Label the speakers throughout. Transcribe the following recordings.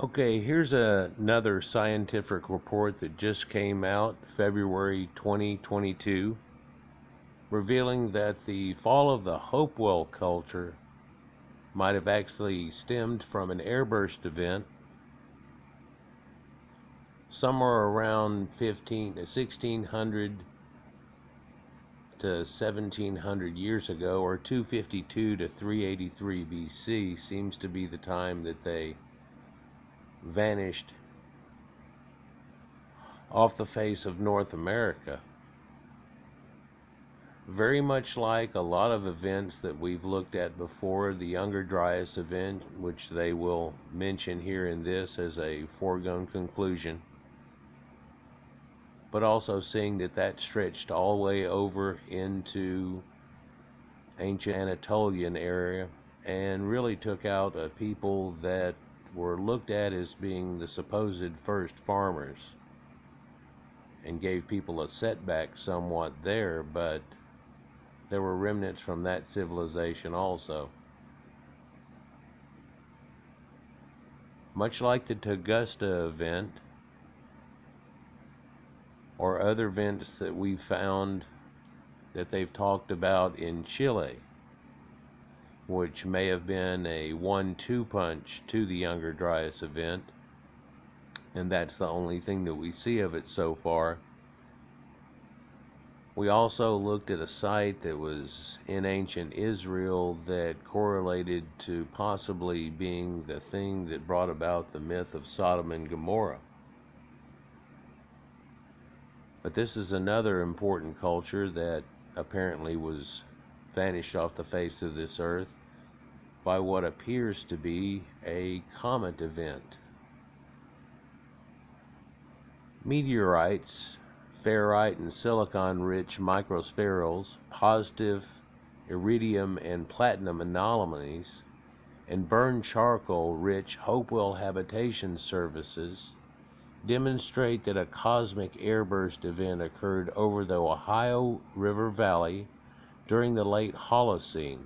Speaker 1: Okay, here's another scientific report that just came out February 2022, revealing that the fall of the Hopewell culture might have actually stemmed from an airburst event somewhere around 1600 to 1700 years ago, or 252 to 383 BC seems to be the time that they vanished off the face of North America. Very much like a lot of events that we've looked at before, the Younger Dryas event, which they will mention here in this as a foregone conclusion, but also seeing that stretched all the way over into ancient Anatolian area and really took out a people that were looked at as being the supposed first farmers and gave people a setback somewhat there, but there were remnants from that civilization also. Much like the Tunguska event or other events that we found that they've talked about in Chile, which may have been a 1-2 punch to the Younger Dryas event, and that's the only thing that we see of it so far. We also looked at a site that was in ancient Israel that correlated to possibly being the thing that brought about the myth of Sodom and Gomorrah. But this is another important culture that apparently was vanished off the face of this earth by what appears to be a comet event. Meteorites, ferrite and silicon-rich microspherules, positive iridium and platinum anomalies, and burned charcoal-rich Hopewell habitation surfaces demonstrate that a cosmic airburst event occurred over the Ohio River Valley during the late Holocene.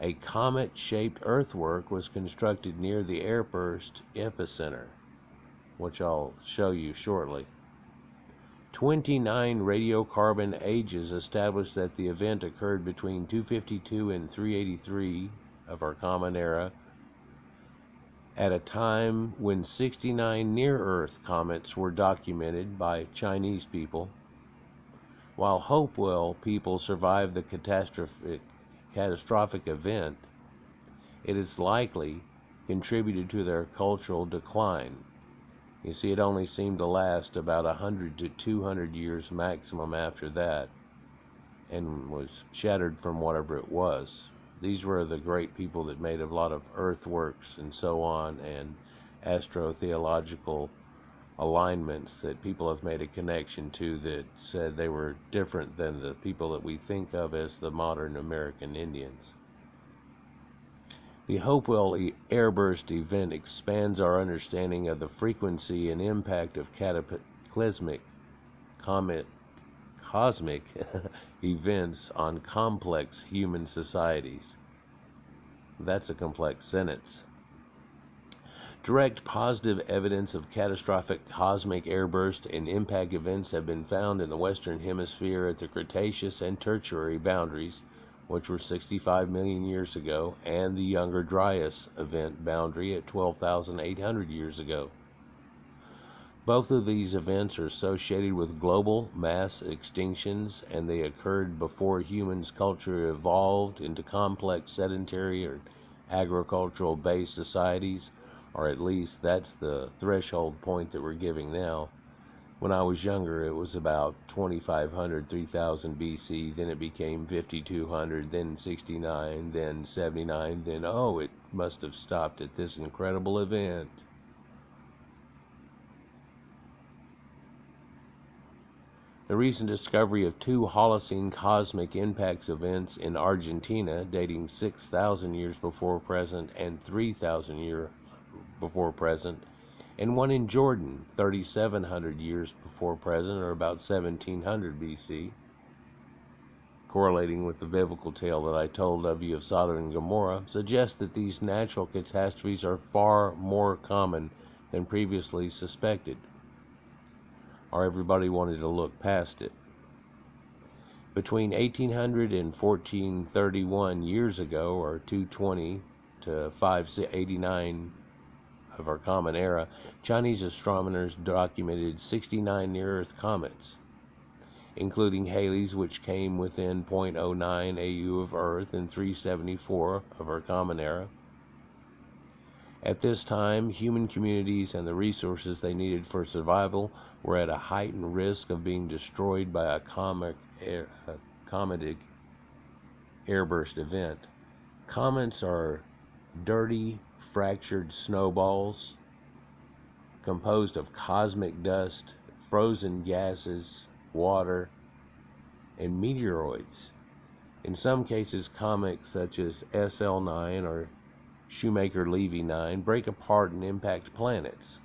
Speaker 1: A comet-shaped earthwork was constructed near the airburst epicenter, which I'll show you shortly. 29 radiocarbon ages established that the event occurred between 252 and 383 of our Common Era, at a time when 69 near-Earth comets were documented by Chinese people. While Hopewell people survived the catastrophic event, it is likely contributed to their cultural decline. You see, it only seemed to last about 100 to 200 years maximum after that, and was shattered from whatever it was. These were the great people that made a lot of earthworks and so on, and astrotheological alignments that people have made a connection to that said they were different than the people that we think of as the modern American Indians. The Hopewell airburst event expands our understanding of the frequency and impact of cataclysmic cosmic events on complex human societies. That's a complex sentence. Direct positive evidence of catastrophic cosmic airburst and impact events have been found in the Western Hemisphere at the Cretaceous and Tertiary boundaries, which were 65 million years ago, and the Younger Dryas event boundary at 12,800 years ago. Both of these events are associated with global mass extinctions, and they occurred before humans' culture evolved into complex sedentary or agricultural-based societies, or at least that's the threshold point that we're giving now. When I was younger, it was about 2500, 3000 BC, then it became 5200, then 69, then 79, then it must have stopped at this incredible event. The recent discovery of 2 Holocene cosmic impacts events in Argentina dating 6,000 years before present and 3,000 years before present, and one in Jordan 3,700 years before present, or about 1700 BC, correlating with the biblical tale that I told of you of Sodom and Gomorrah, suggests that these natural catastrophes are far more common than previously suspected, or everybody wanted to look past it. Between 1800 and 1431 years ago, or 220 to 589 of our Common Era, Chinese astronomers documented 69 near-Earth comets, including Halley's, which came within 0.09 AU of Earth in 374 of our Common Era. At this time, human communities and the resources they needed for survival were at a heightened risk of being destroyed by a cometic airburst event. Comets are dirty, fractured snowballs composed of cosmic dust, frozen gases, water, and meteoroids. In some cases, comets such as SL9 or Shoemaker-Levy 9 break apart and impact planets.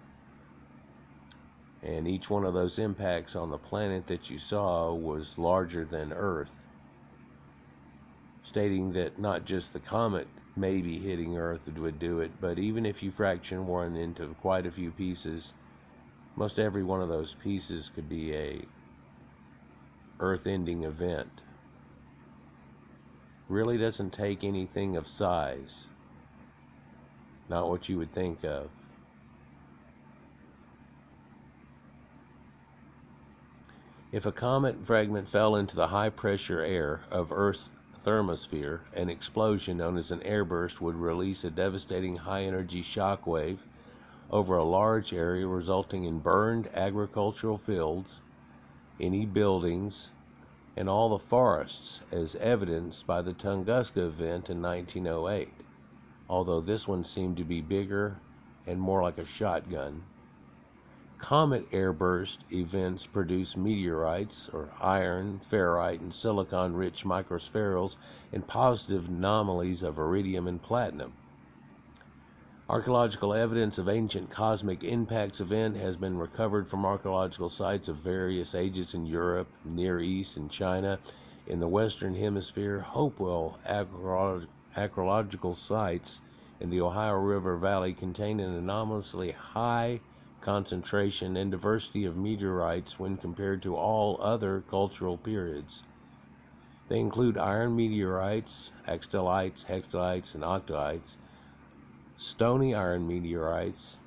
Speaker 1: And each one of those impacts on the planet that you saw was larger than Earth, stating that not just the comet maybe hitting Earth would do it, but even if you fraction one into quite a few pieces, most every one of those pieces could be a Earth-ending event. Really doesn't take anything of size, not what you would think of. If a comet fragment fell into the high-pressure air of Earth's thermosphere, an explosion known as an airburst would release a devastating high-energy shock wave over a large area, resulting in burned agricultural fields, any buildings, and all the forests, as evidenced by the Tunguska event in 1908, although this one seemed to be bigger and more like a shotgun. Comet airburst events produce meteorites, or iron, ferrite, and silicon-rich microspherules, and positive anomalies of iridium and platinum. Archaeological evidence of ancient cosmic impacts event has been recovered from archaeological sites of various ages in Europe, Near East, and China. In the Western Hemisphere, Hopewell archaeological sites in the Ohio River Valley contain an anomalously high concentration and diversity of meteorites when compared to all other cultural periods. They include iron meteorites, axtelites, hextelites, and octites, stony iron meteorites,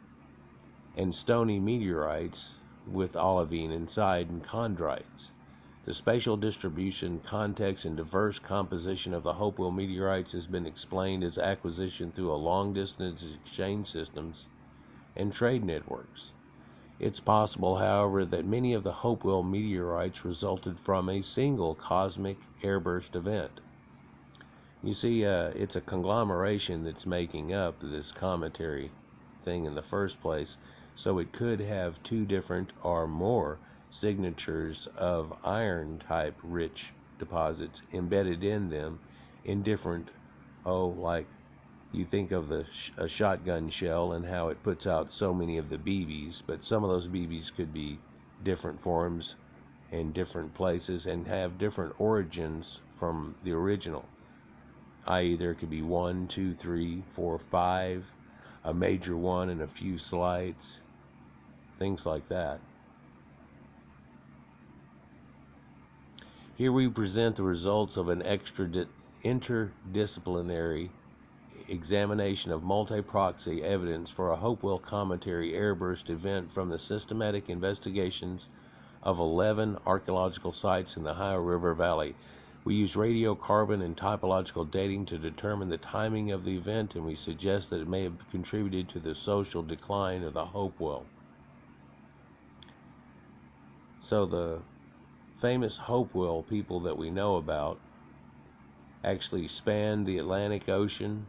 Speaker 1: and stony meteorites with olivine inside, and chondrites. The spatial distribution, context, and diverse composition of the Hopewell meteorites has been explained as acquisition through a long-distance exchange systems and trade networks. It's possible, however, that many of the Hopewell meteorites resulted from a single cosmic airburst event. You see, it's a conglomeration that's making up this cometary thing in the first place, so it could have two different or more signatures of iron-type rich deposits embedded in them in different, like you think of a shotgun shell and how it puts out so many of the BBs, but some of those BBs could be different forms in different places and have different origins from the original, i.e. there could be 1, 2, 3, 4, 5, a major one and a few slights, things like that. Here we present the results of an interdisciplinary examination of multi-proxy evidence for a Hopewell cometary airburst event from the systematic investigations of 11 archaeological sites in the Ohio River Valley. We use radiocarbon and typological dating to determine the timing of the event, and we suggest that it may have contributed to the social decline of the Hopewell. So the famous Hopewell people that we know about actually spanned the Atlantic Ocean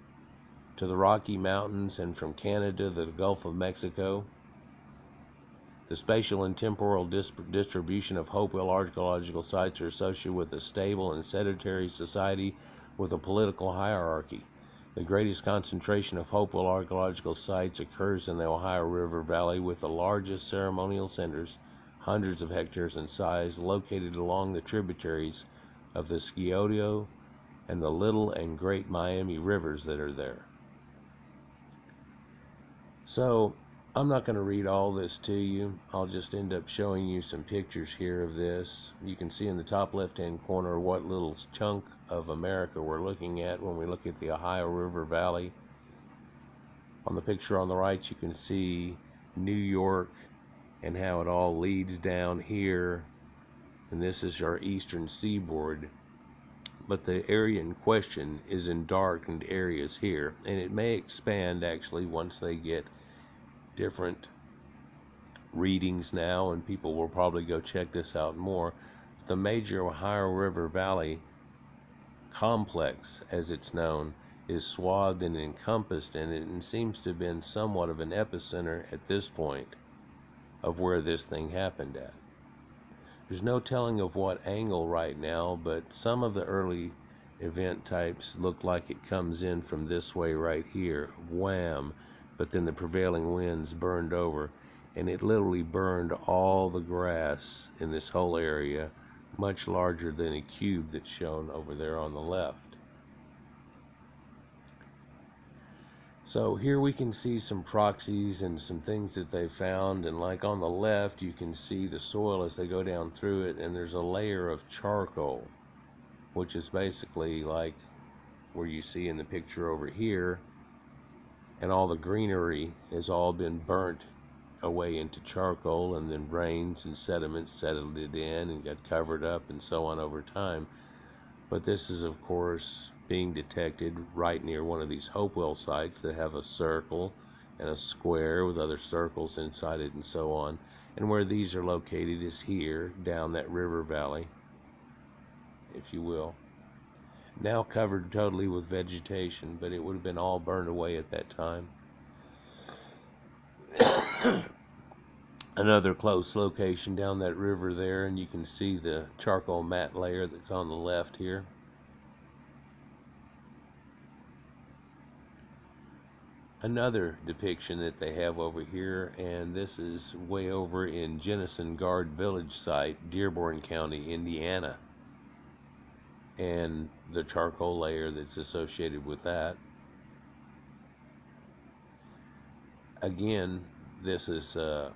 Speaker 1: to the Rocky Mountains, and from Canada to the Gulf of Mexico. The spatial and temporal distribution of Hopewell archaeological sites are associated with a stable and sedentary society with a political hierarchy. The greatest concentration of Hopewell archaeological sites occurs in the Ohio River Valley, with the largest ceremonial centers, hundreds of hectares in size, located along the tributaries of the Scioto and the Little and Great Miami rivers that are there. So I'm not going to read all this to you. I'll just end up showing you some pictures here of this. You can see in the top left-hand corner what little chunk of America we're looking at when we look at the Ohio River Valley. On the picture on the right, you can see New York and how it all leads down here. And this is our eastern seaboard. But the area in question is in darkened areas here. And it may expand, actually, once they get different readings now, and people will probably go check this out more. The major Ohio River Valley complex, as it's known, is swathed and encompassed in it, and seems to have been somewhat of an epicenter at this point of where this thing happened at. There's no telling of what angle right now, but some of the early event types look like it comes in from this way right here, wham, but then the prevailing winds burned over, and it literally burned all the grass in this whole area, much larger than a cube that's shown over there on the left. So here we can see some proxies and some things that they found, and like on the left you can see the soil as they go down through it, and there's a layer of charcoal, which is basically like where you see in the picture over here, and all the greenery has all been burnt away into charcoal, and then rains and sediments settled it in and got covered up and so on over time. But this is, of course, being detected right near one of these Hopewell sites that have a circle and a square with other circles inside it and so on. And where these are located is here, down that river valley, if you will. Now covered totally with vegetation, but it would have been all burned away at that time. Another close location down that river there, and you can see the charcoal matte layer that's on the left here. Another depiction that they have over here, and this is way over in Jenison Guard Village site, Dearborn County, Indiana, and the charcoal layer that's associated with that. Again, this is a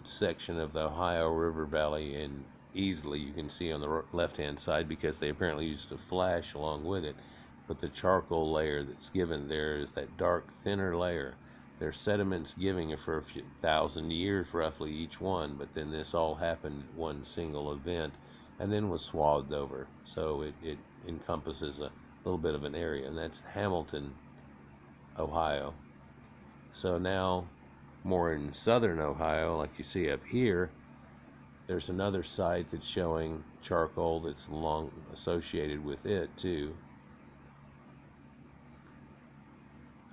Speaker 1: section of the Ohio River Valley, and easily you can see on the left-hand side, because they apparently used a flash along with it, but the charcoal layer that's given there is that dark, thinner layer. There's sediments giving it for a few thousand years, roughly, each one, but then this all happened at one single event, and then was swathed over. So it encompasses a little bit of an area, and that's Hamilton, Ohio. So now, more in southern Ohio, like you see up here, there's another site that's showing charcoal that's long associated with it too.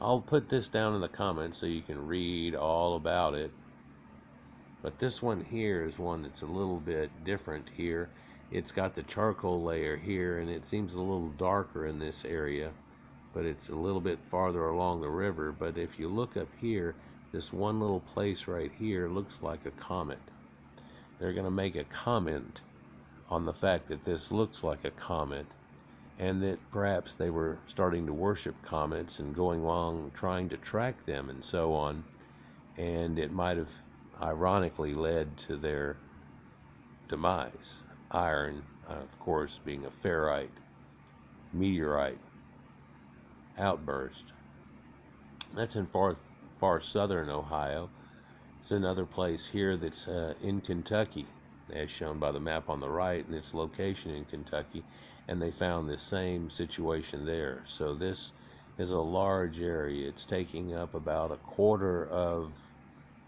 Speaker 1: I'll put this down in the comments so you can read all about it. But this one here is one that's a little bit different here. It's got the charcoal layer here, and it seems a little darker in this area, but it's a little bit farther along the river. But if you look up here, this one little place right here looks like a comet. They're going to make a comment on the fact that this looks like a comet, and that perhaps they were starting to worship comets and going along trying to track them and so on, and it might have ironically led to their demise. Iron, of course, being a ferrite meteorite outburst. That's in far southern Ohio. There's another place here that's in Kentucky, as shown by the map on the right, and its location in Kentucky, and they found the same situation there. So this is a large area. It's taking up about a quarter of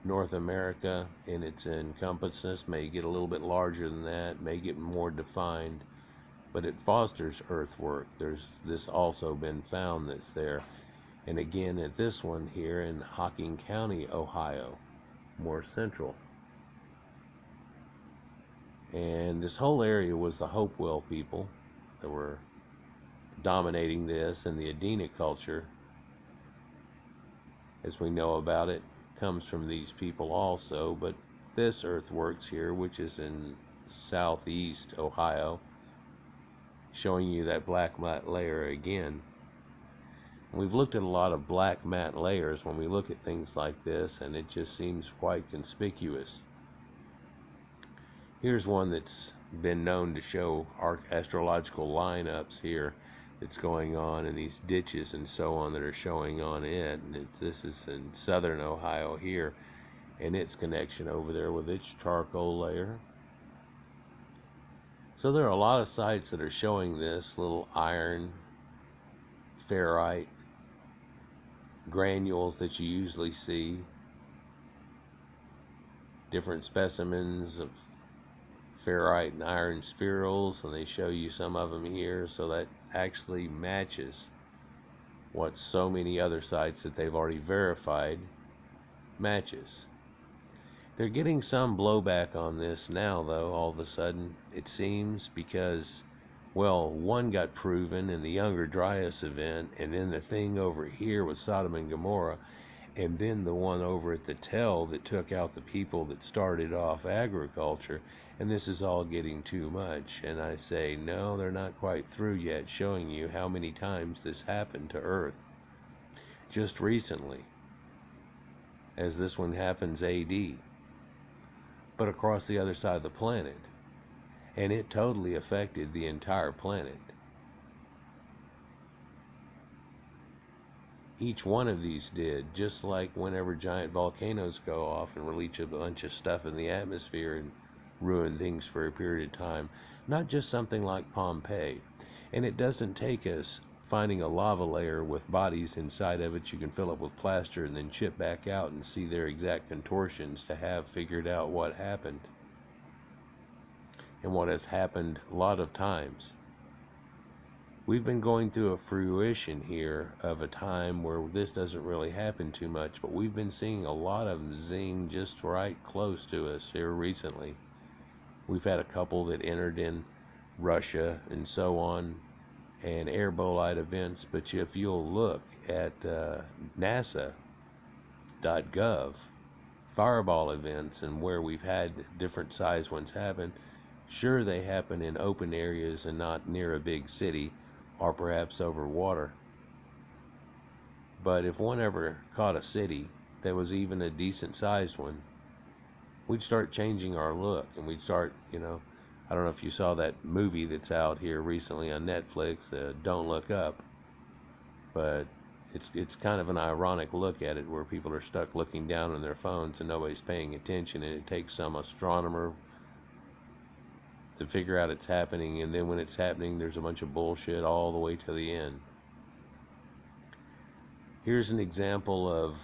Speaker 1: North America in its encompassness. May get a little bit larger than that, may get more defined, but it fosters earthwork. There's this also been found that's there. And again, at this one here in Hocking County, Ohio, more central. And this whole area was the Hopewell people that were dominating this, and the Adena culture, as we know about it, comes from these people also. But this earthworks here, which is in southeast Ohio, showing you that black matte layer again. We've looked at a lot of black matte layers when we look at things like this, and it just seems quite conspicuous. Here's one that's been known to show astrological lineups here that's going on in these ditches and so on that are showing on it. And this is in southern Ohio here, and its connection over there with its charcoal layer. So there are a lot of sites that are showing this little iron, ferrite, granules that you usually see, different specimens of ferrite and iron spherules, and they show you some of them here, so that actually matches what so many other sites that they've already verified matches. They're getting some blowback on this now, though, all of a sudden, it seems, because, well, one got proven in the Younger Dryas event, and then the thing over here with Sodom and Gomorrah, and then the one over at the Tell that took out the people that started off agriculture, and this is all getting too much. And I say, no, they're not quite through yet showing you how many times this happened to Earth. Just recently, as this one happens AD, but across the other side of the planet. And it totally affected the entire planet. Each one of these did, just like whenever giant volcanoes go off and release a bunch of stuff in the atmosphere and ruin things for a period of time. Not just something like Pompeii. And it doesn't take us finding a lava layer with bodies inside of it you can fill up with plaster and then chip back out and see their exact contortions to have figured out what happened. And what has happened a lot of times. We've been going through a fruition here of a time where this doesn't really happen too much, but we've been seeing a lot of them zing just right close to us here recently. We've had a couple that entered in Russia and so on, and air bolide events, but if you'll look at NASA.gov, fireball events and where we've had different size ones happen, sure they happen in open areas and not near a big city, or perhaps over water. But if one ever caught a city that was even a decent sized one, we'd start changing our look, and we'd start, I don't know if you saw that movie that's out here recently on Netflix, Don't Look Up, but it's kind of an ironic look at it where people are stuck looking down on their phones and nobody's paying attention, and it takes some astronomer to figure out it's happening, and then when it's happening there's a bunch of bullshit all the way to the end. Here's an example of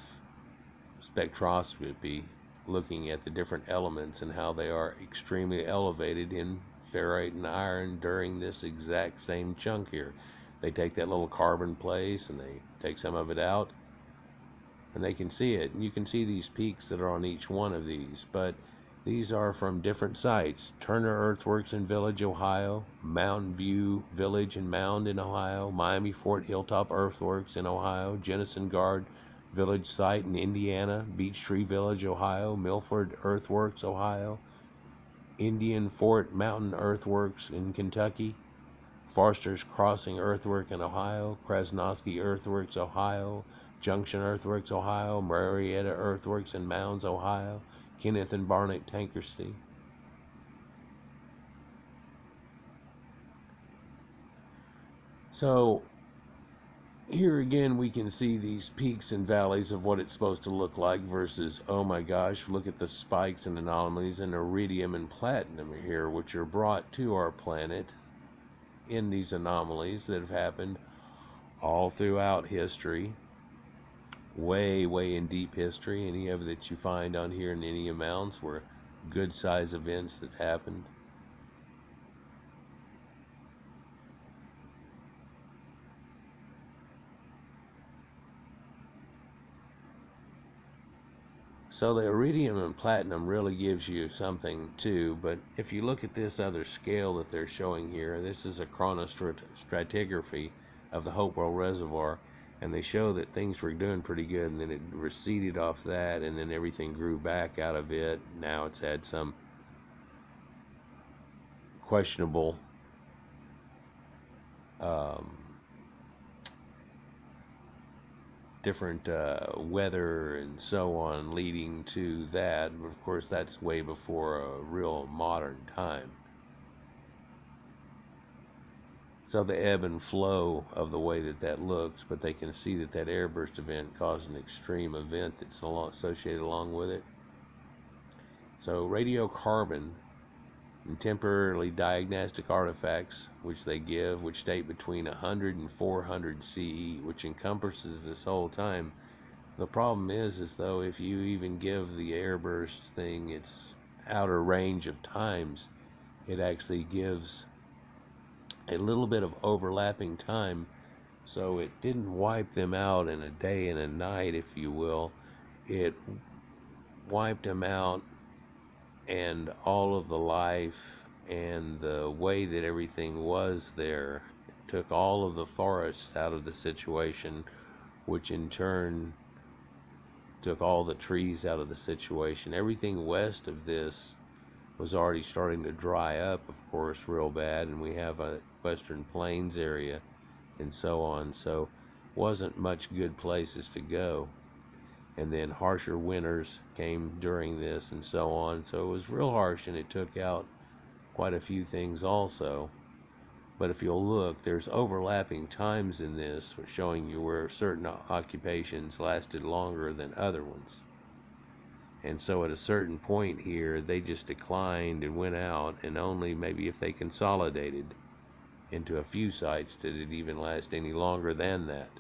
Speaker 1: spectroscopy looking at the different elements and how they are extremely elevated in ferrite and iron during this exact same chunk here. They take that little carbon place and they take some of it out and they can see it, and you can see these peaks that are on each one of these, but these are from different sites. Turner Earthworks in Village, Ohio, Mountain View Village and Mound in Ohio, Miami Fort Hilltop Earthworks in Ohio, Jennison Guard Village site in Indiana, Beech Tree Village, Ohio, Milford Earthworks, Ohio, Indian Fort Mountain Earthworks in Kentucky, Foster's Crossing Earthwork in Ohio, Krasnovsky Earthworks, Ohio, Junction Earthworks, Ohio, Marietta Earthworks in Mounds, Ohio, Kenneth and Barnett Tankersty. So here again we can see these peaks and valleys of what it's supposed to look like versus, oh my gosh, look at the spikes and anomalies and iridium and platinum here, which are brought to our planet in these anomalies that have happened all throughout history, way in deep history. Any of it that you find on here in any amounts were good size events that happened. So the iridium and platinum really gives you something too, but if you look at this other scale that they're showing here, this is a Chronostratigraphy of the Hopewell Reservoir, and they show that things were doing pretty good, and then it receded off that, and then everything grew back out of it. Now it's had some questionable um, different weather and so on leading to that. But of course, that's way before a real modern time. So the ebb and flow of the way that that looks, but they can see that that airburst event caused an extreme event that's associated along with it. So radiocarbon and temporarily diagnostic artifacts, which they give, which date between 100 and 400 CE, which encompasses this whole time. The problem is though, if you even give the airburst thing its outer range of times, it actually gives a little bit of overlapping time, so it didn't wipe them out in a day and a night, if you will. It wiped them out, and all of the life and the way that everything was there took all of the forest out of the situation, which in turn took all the trees out of the situation. Everything west of this was already starting to dry up, of course, real bad, and we have a western plains area and so on, so wasn't much good places to go. And then harsher winters came during this and so on, so it was real harsh, and it took out quite a few things also. But if you'll look, there's overlapping times in this showing you where certain occupations lasted longer than other ones. And so at a certain point here, they just declined and went out, and only maybe if they consolidated into a few sites did it even last any longer than that.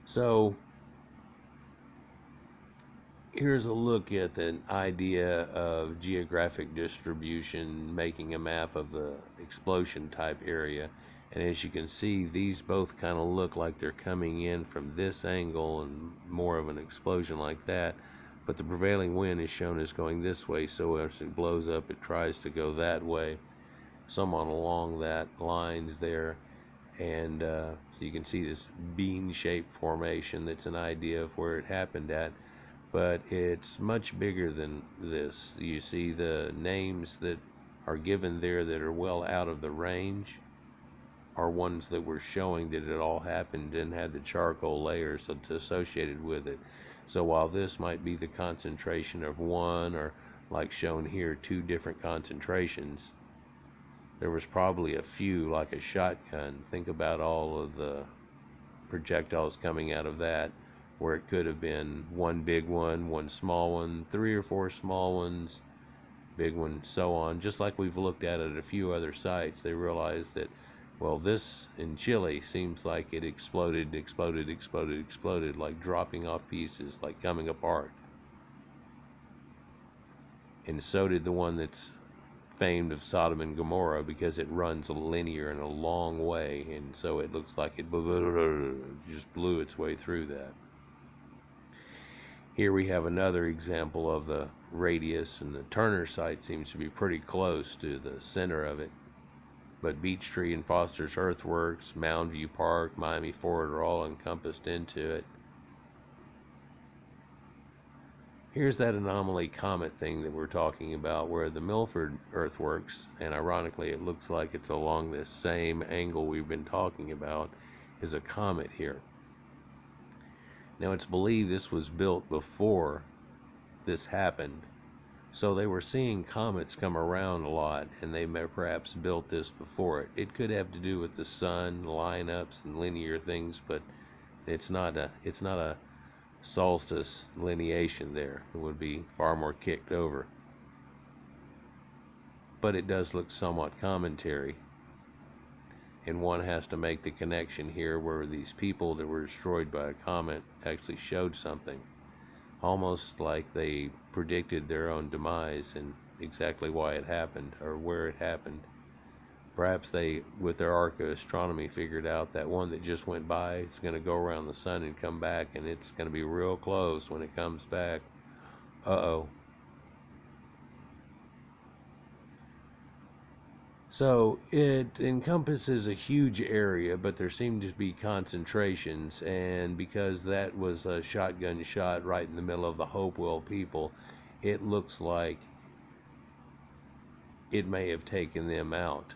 Speaker 1: So here's a look at the idea of geographic distribution, making a map of the explosion type area. And as you can see, these both kind of look like they're coming in from this angle and more of an explosion like that. But the prevailing wind is shown as going this way, so as it blows up, it tries to go that way. Somewhat along that lines there. And so you can see this bean-shaped formation that's an idea of where it happened at. But it's much bigger than this. You see the names that are given there that are well out of the range are ones that were showing that it all happened and had the charcoal layers associated with it. So while this might be the concentration of one, or like shown here, two different concentrations, there was probably a few, like a shotgun. Think about all of the projectiles coming out of that, where it could have been one big one small one, 3 or 4 small ones, big one, so on. Just like we've looked at a few other sites, they realized that, well, this in Chile seems like it exploded, like dropping off pieces, like coming apart. And so did the one that's famed of Sodom and Gomorrah, because it runs linear in a long way, and so it looks like it just blew its way through that. Here we have another example of the radius, and the Turner site seems to be pretty close to the center of it. But Beech Tree and Foster's Earthworks, Mound View Park, Miami Ford are all encompassed into it. Here's that anomaly comet thing that we're talking about, where the Milford Earthworks, and ironically it looks like it's along this same angle we've been talking about, is a comet here. Now it's believed this was built before this happened, so they were seeing comets come around a lot, and they may perhaps built this before it. It could have to do with the sun, lineups, and linear things, but it's not a solstice lineation there. It would be far more kicked over. But it does look somewhat cometary, and one has to make the connection here where these people that were destroyed by a comet actually showed something, almost like they predicted their own demise and exactly why it happened or where it happened. Perhaps they, with their archaeoastronomy, figured out that one that just went by is going to go around the sun and come back, and it's going to be real close when it comes back. Uh-oh. So it encompasses a huge area, but there seem to be concentrations, and because that was a shotgun shot right in the middle of the Hopewell people, it looks like it may have taken them out.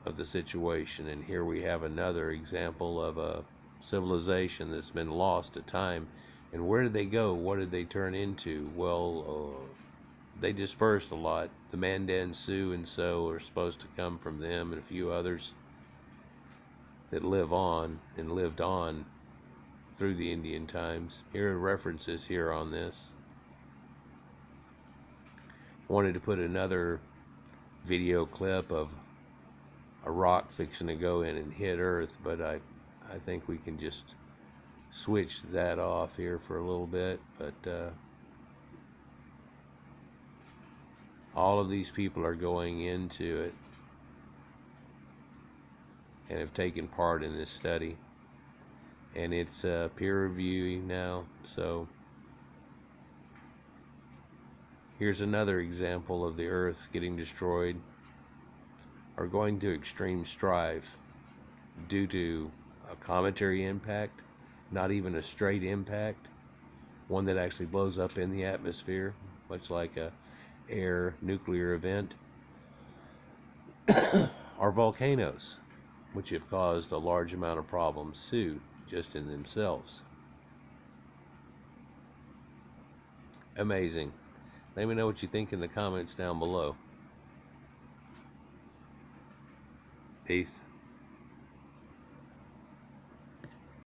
Speaker 1: of the situation. And here we have another example of a civilization that's been lost to time. And where did they go? What did they turn into? Well, they dispersed a lot. The Mandan Sioux and so are supposed to come from them, and a few others that live on and lived on through the Indian times. Here are references here on this. Wanted to put another video clip of a rock fixing to go in and hit Earth, but I think we can just switch that off here for a little bit. But all of these people are going into it and have taken part in this study, and it's peer reviewing now. So here's another example of the Earth getting destroyed or going to extreme strife due to a cometary impact, not even a straight impact, one that actually blows up in the atmosphere, much like a air nuclear event, or volcanoes, which have caused a large amount of problems too, just in themselves. Amazing. Let me know what you think in the comments down below. Peace.